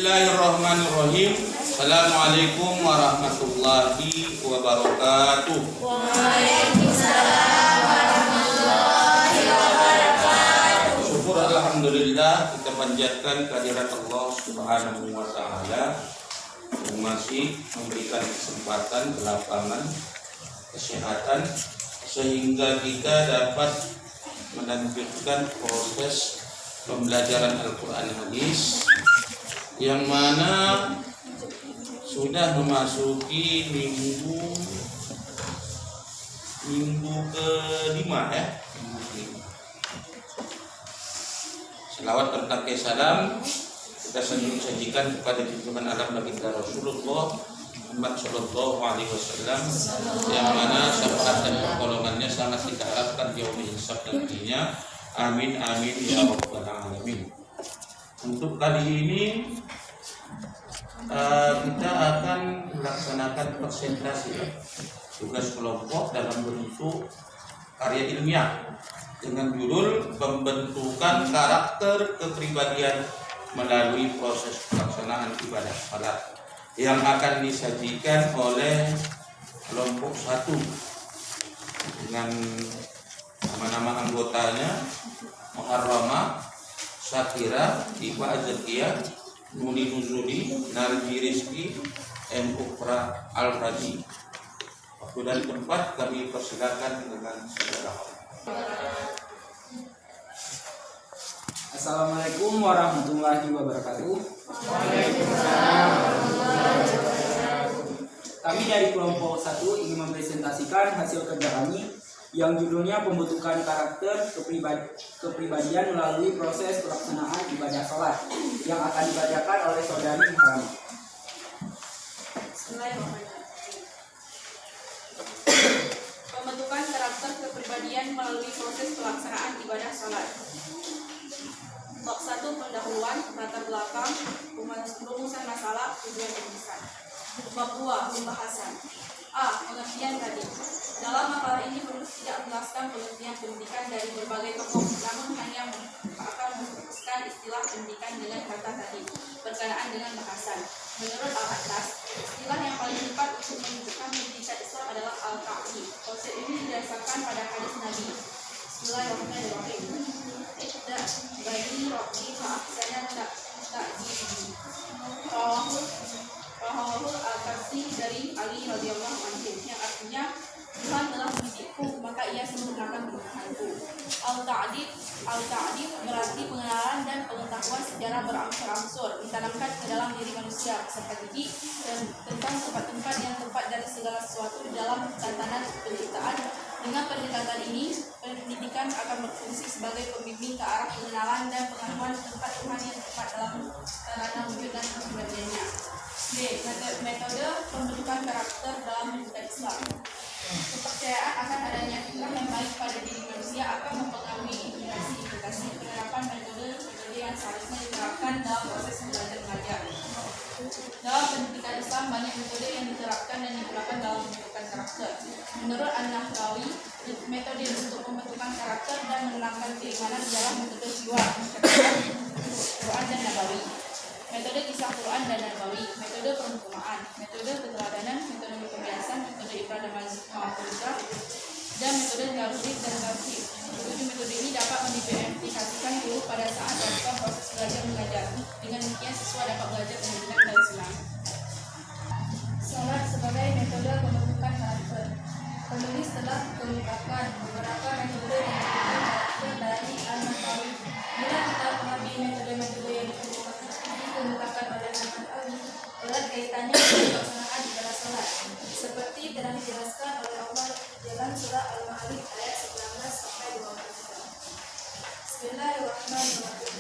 Bismillahirrahmanirrahim. Assalamualaikum warahmatullahi wabarakatuh. Waalaikumsalam warahmatullahi wabarakatuh. Syukur alhamdulillah kita panjatkan kehadirat Allah Subhanahu wa taala yang masih memberikan kesempatan, kelapangan, kesehatan sehingga kita dapat melanjutkan proses pembelajaran Al-Quran Hadis yang mana sudah memasuki minggu kelima ya. Selawat serta salam kita sajikan kepada junjungan alam baginda Rasulullah Muhammad Sallallahu Alaihi Wasallam yang mana syafaat dan pertolongannya sangat kita harapkan di yaumil hisab nantinya. Amin amin ya rabbal alamin. Untuk kali ini kita akan melaksanakan presentasi tugas kelompok dalam bentuk karya ilmiah dengan judul pembentukan karakter kepribadian melalui proses pelaksanaan ibadah salat yang akan disajikan oleh kelompok 1 dengan nama-nama anggotanya Muharramah, Syakira, Iba Azkiyah, Nuni Nuzuli, Narji Rizki, M. Ukra Al-Raji. Waktu dan tempat kami persilakan dengan saudara. Assalamualaikum warahmatullahi wabarakatuh. Waalaikumsalam warahmatullahi wabarakatuh. Kami dari kelompok 1 ingin mempresentasikan hasil kerja kami yang judulnya pembentukan karakter kepribadian melalui proses pelaksanaan ibadah salat yang akan dibacakan oleh saudari Muharramah. Bismillahirrahmanirrahim. Pembentukan karakter kepribadian melalui proses pelaksanaan ibadah salat. Bab 1 pendahuluan, latar belakang, rumusan masalah, tujuan penulisan. Bab 2 pembahasan. A. Pengertian tadi. Dalam makalah ini penulis tidak menjelaskan pengertian pendidikan dari berbagai tokoh, namun hanya akan memfokuskan istilah pendidikan dengan kata tadi berkenaan dengan bahasan. Menurut Al-Atlas, istilah yang paling tepat untuk menunjukkan pendidikan Islam adalah Al-Ta'lim. Konsep ini didasarkan pada hadis Nabi. Bismillahirrahmanirrahim. Iqda bagi Rabbi fa'ahsana ta'jibi. Rawahu Al-Qarsi dari Ali radhiyallahu anhu, yang artinya Tuhan telah mendidikku, maka ia sempurnakan pengetahuanku. Al-Ta'dib berarti pengenalan dan pengetahuan secara berangsur-angsur ditanamkan ke dalam diri manusia beserta didik dan tentang tempat-tempat yang tepat dari segala sesuatu dalam tatanan penciptaan. Dengan pendekatan ini, pendidikan akan berfungsi sebagai pembimbing ke arah pengenalan dan pengetahuan tempat Tuhan yang tepat dalam ranah wujud dan kepribadiannya. B. Metode pembentukan karakter dalam pendidikan Islam. Kepercayaan akan adanya fitrah yang baik pada diri manusia akan mempengaruhi implikasi penerapan metode yang seharusnya diterapkan dalam proses belajar mengajar. Dalam pendidikan Islam banyak metode yang diterapkan dan digunakan dalam pembentukan karakter. Menurut An-Nahrawi, metode untuk pembentukan karakter dan menanamkan keimanan adalah metode jiwa, Quran dan Nabawi. Metode kisah Quran dan Nabawi, metode perumpamaan, metode keteladanan, metode kebiasaan, metode ibadah ma'akulah, dan metode tarudik dan tafsir. Tujuh metode ini dapat diaplikasikan guru pada saat melakukan proses belajar mengajar. Dengan demikian siswa dapat belajar pendidikan dan Islam. Salat sebagai metode pembentukan karakter. Penulis telah mengungkapkan beberapa metode yang diberikan karakter dari An-Nahrawi. Bila kita mengambil metode-metode yang dikemukakan oleh An-Nahrawi, erat kaitannya dengan pelaksanaan ibadah salat. Seperti telah dijelaskan oleh Allah dalam surah Al-Ma'arij ayat 19 sampai 23. Bismillahirrahmanirrahim.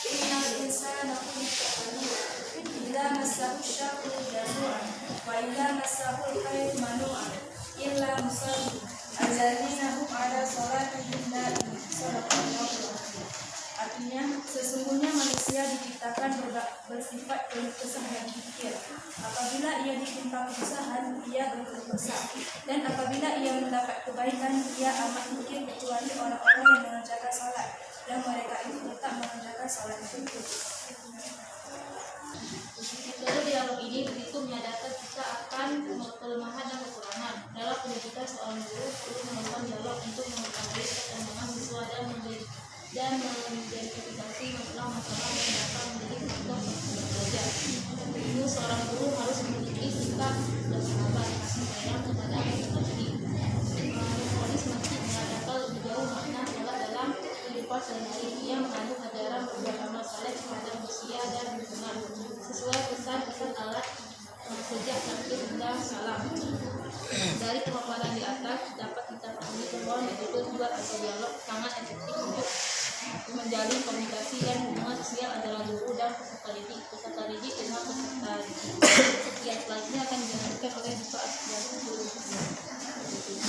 Innal insana khuliqa halu'a. Idza massahu syarru jazu'an wa idza massahu al-khairu manu'an illa musallin alladzina hum 'ala salatihim da'imun. Artinya, sesungguhnya manusia diciptakan bersifat keluh kesah dan kikir. Apabila ia ditimpa kesusahan, ia berkeluh kesah. Dan apabila ia mendapat kebaikan, ia amat kikir, kecuali orang-orang yang mengerjakan salat. Dan mereka itu tetap mengerjakan salat itu. ini begitu menyadarkan kita akan kelemahan dan kekurangan. Dalam pendidikan seorang guru perlu melakukan dialog untuk mengetahui perkembangan siswa dan mengidentifikasi masalah-masalah yang dapat menjadi kebutuhan belajar. Untuk itu, seorang guru harus memiliki sikap dan sahabat kasih sayang kepada peserta didik. Polis masih mengadakan lebih jauh makna dalam kehidupan sehari-hari. Ia mengandung ajaran berbuat amal saleh kepada manusia dan lingkungan sesuai pesan-pesan alat sejak takbir hingga salam. Dari pemaparan di atas dapat kita pahami bahwa metode buat atau dialog sangat efektif untuk menjalin komunikasi dan hubungan sosial antara guru dan peserta didik dengan peserta didik. Sekian selanjutnya akan dijelaskan oleh Bapak Asfiansyah.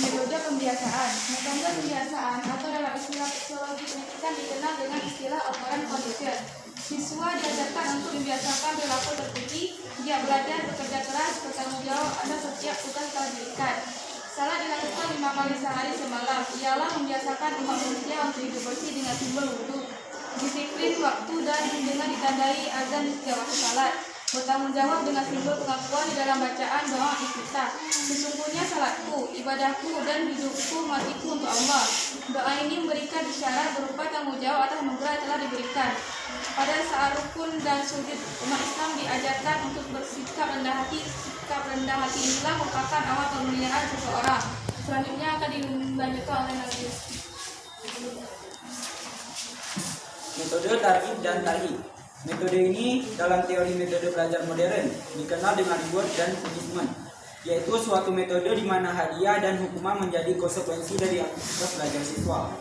Metode pembiasaan. Metode pembiasaan atau dalam istilah psikologi pendidikan dikenal dengan istilah operant condition. Siswa diajarkan untuk membiasakan perilaku terpuji. Dia belajar bekerja keras, bertanggung jawab atas setiap tugas yang telah diberikan. Salat dilakukan 5 kali sehari semalam. Ialah membiasakan umat manusia untuk hidup bersih dengan simbol wudhu, disiplin waktu dan dengan ditandai azan setiap waktu salat. Bertanggung jawab dengan simbol pengakuan di dalam bacaan doa iftitah. Sesungguhnya salatku, ibadahku dan hidupku matiku untuk Allah. Doa ini memberikan isyarat berupa tanggung jawab atas anugerah yang telah diberikan. Pada saat rukun dan sujud, umat Islam diajarkan untuk bersikap rendah hati. Sikap rendah hati inilah merupakan awal pemuliaan seseorang. Selanjutnya akan dilanjutkan oleh Nabi. Metode targhib dan tarhib. Metode ini dalam teori metode belajar modern dikenal dengan reward dan punishment, yaitu suatu metode di mana hadiah dan hukuman menjadi konsekuensi dari aktivitas belajar siswa.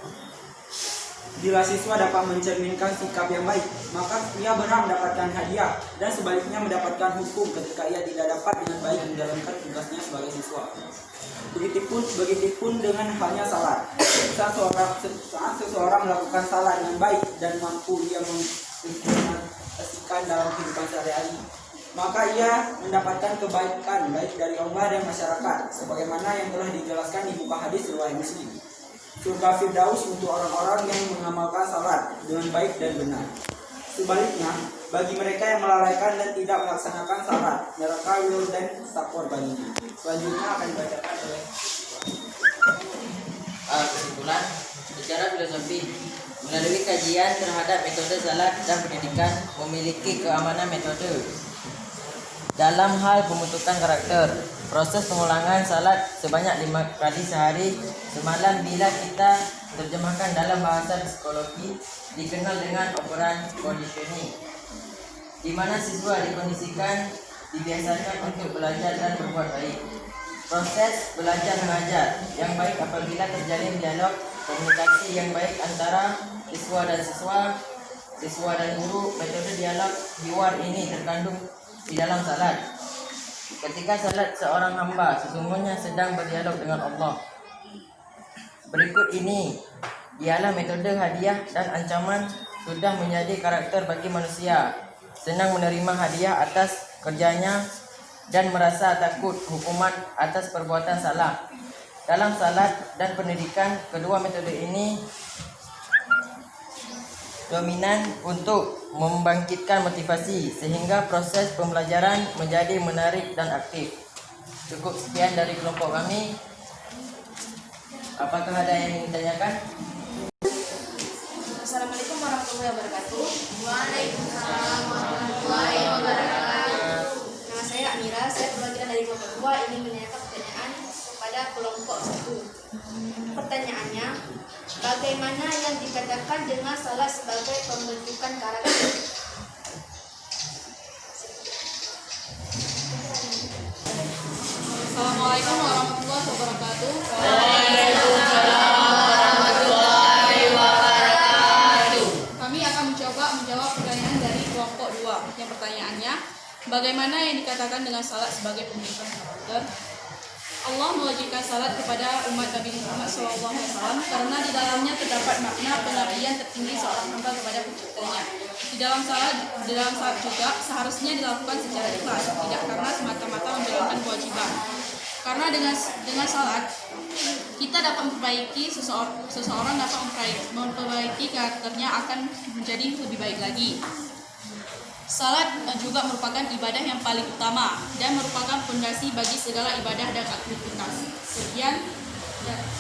Bila siswa dapat mencerminkan sikap yang baik, maka ia berhak mendapatkan hadiah, dan sebaliknya mendapatkan hukum ketika ia tidak dapat dengan baik menjalankan tugasnya sebagai siswa. Begitupun dengan halnya salat. Saat seseorang melakukan salat dengan baik dan mampu ia mengimplementasikan dalam kehidupan sehari-hari, maka ia mendapatkan kebaikan baik dari Allah dan masyarakat, sebagaimana yang telah dijelaskan di muka hadis riwayat Muslim. Surga Firdaus untuk orang-orang yang mengamalkan salat dengan baik dan benar. Sebaliknya, bagi mereka yang melalaikan dan tidak melaksanakan salat, neraka wil dan sakor baginya. Selanjutnya akan dibacakan oleh kesimpulan. Secara filosofi, melalui kajian terhadap metode salat dan pendidikan memiliki keamanan metode. Dalam hal pembentukan karakter, proses pengulangan salat sebanyak 5 kali sehari semalam bila kita terjemahkan dalam bahasa psikologi dikenal dengan operant conditioning, di mana siswa dikondisikan dibiasakan untuk belajar dan berbuat baik. Proses belajar mengajar yang baik apabila terjalin dialog komunikasi yang baik antara siswa dan guru. Metode dialog hiwar ini terkandung di dalam salat. Ketika salat seorang hamba sesungguhnya sedang berdialog dengan Allah. Berikut ini ialah metode hadiah dan ancaman sudah menjadi karakter bagi manusia. Senang menerima hadiah atas kerjanya dan merasa takut hukuman atas perbuatan salah. Dalam salat dan pendidikan, kedua metode ini dominan untuk membangkitkan motivasi sehingga proses pembelajaran menjadi menarik dan aktif. Cukup sekian dari kelompok kami. Apakah ada yang ingin ditanyakan? Assalamualaikum warahmatullahi wabarakatuh. Waalaikumsalam warahmatullahi wabarakatuh. Nama saya Amira, saya perwakilan dari kelompok 2 ingin menanyakan pertanyaan kepada kelompok 1. Pertanyaannya, bagaimana yang dikatakan dengan salat sebagai pembentukan karakter? Assalamualaikum warahmatullahi wabarakatuh. Kami akan mencoba menjawab pertanyaan dari kelompok 2. Yang pertanyaannya, bagaimana yang dikatakan dengan salat sebagai pembentukan karakter? Allah mewajibkan salat kepada umat Nabi Muhammad SAW karena di dalamnya terdapat makna pengabdian tertinggi seorang hamba kepada penciptanya. Di dalam salat juga seharusnya dilakukan secara ikhlas, tidak karena semata-mata menjalankan kewajiban. Karena dengan salat kita dapat memperbaiki seseorang dapat memperbaiki karakternya akan menjadi lebih baik lagi. Salat juga merupakan ibadah yang paling utama dan merupakan fondasi bagi segala ibadah dan aktivitas. Sekian. Ya.